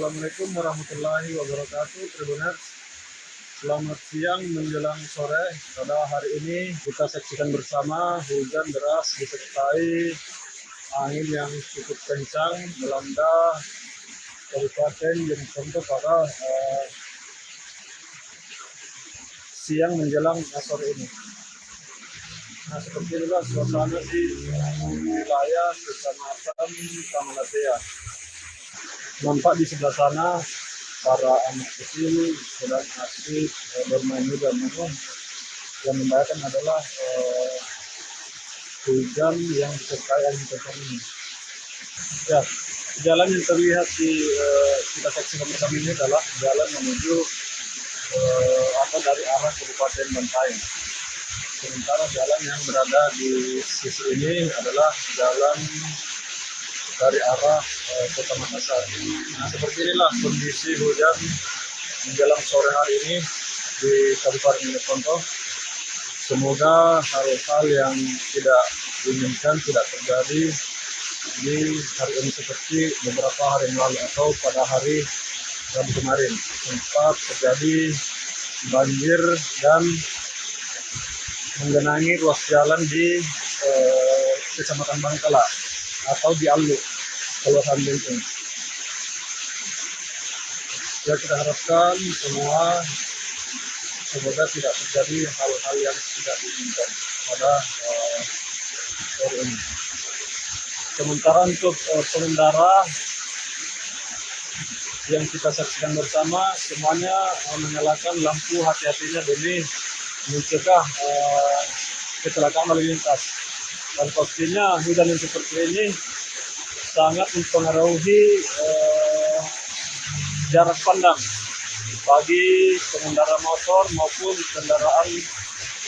Assalamualaikum warahmatullahi wabarakatuh, Tribuners. Selamat siang menjelang sore. Pada hari ini kita saksikan bersama hujan deras disertai angin yang cukup kencang melanda Kabupaten Jeneponto pada siang menjelang sore ini. Nah, seperti inilah suasana di wilayah Kecamatan Tamalatea. Nampak di sebelah sana para anak kecil sedang asik bermain juga, namun yang membahayakan adalah hujan yang disertai angin kencang ini. Ya, jalan yang terlihat di kita saksikan bersama ini adalah jalan menuju dari arah Kabupaten Bantaeng. Sementara jalan yang berada di sisi ini adalah jalan dari arah Kota Makassar. Nah, seperti inilah kondisi hujan menjelang sore hari ini di Kabupaten Jeneponto. Semoga hal-hal yang tidak diinginkan tidak terjadi di hari ini seperti beberapa hari yang lalu atau pada hari Rabu kemarin sempat terjadi banjir dan menggenangi ruas jalan di Kecamatan Bangkala atau di Alu, Kelurahan Benteng. Ya, kita harapkan semoga tidak terjadi hal-hal yang tidak diinginkan pada sore ini. Sementara untuk pengendara yang kita saksikan bersama semuanya menyalakan lampu hati-hatinya demi mencegah kecelakaan lalu lintas. Dan pastinya hujan yang seperti ini sangat mempengaruhi jarak pandang bagi pengendara motor maupun kendaraan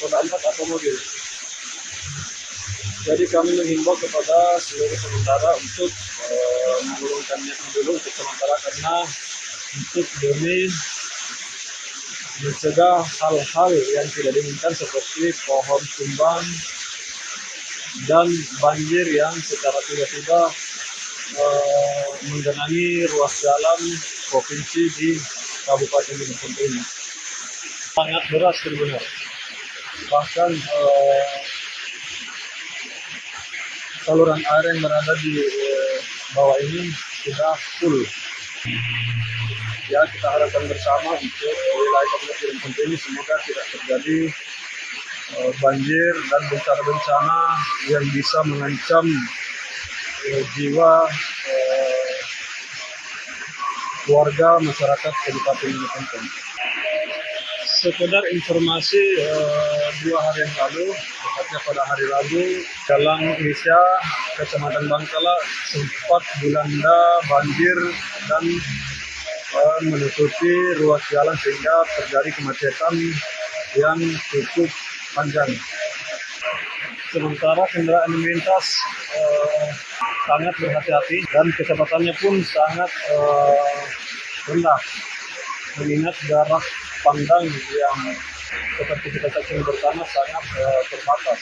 roda 4 atau mobil. Jadi kami menghimbau kepada seluruh pengendara untuk mengurungkannya dulu untuk sementara, karena untuk demi mencegah hal-hal yang tidak diinginkan seperti pohon tumbang dan banjir yang secara tiba-tiba menggenangi ruas jalan provinsi di Kabupaten Jeneponto ini. Sangat deras benar. Bahkan saluran air yang berada di bawah ini sudah full. Ya, kita harapkan bersama untuk wilayah Kabupaten Jeneponto ini semoga tidak terjadi banjir dan bencana-bencana yang bisa mengancam jiwa warga masyarakat Kabupaten Jeneponto. Sekedar informasi, 2 hari yang lalu, tepatnya pada hari Rabu, Jalan Indonesia Kecamatan Bangkala sempat dilanda banjir dan menutupi ruas jalan sehingga terjadi kemacetan yang cukup panjang. Sementara kendaraan yang melintas sangat berhati-hati dan kecepatannya pun sangat rendah, mengingat jarak pandang yang seperti kita saksikan bersama sangat terbatas.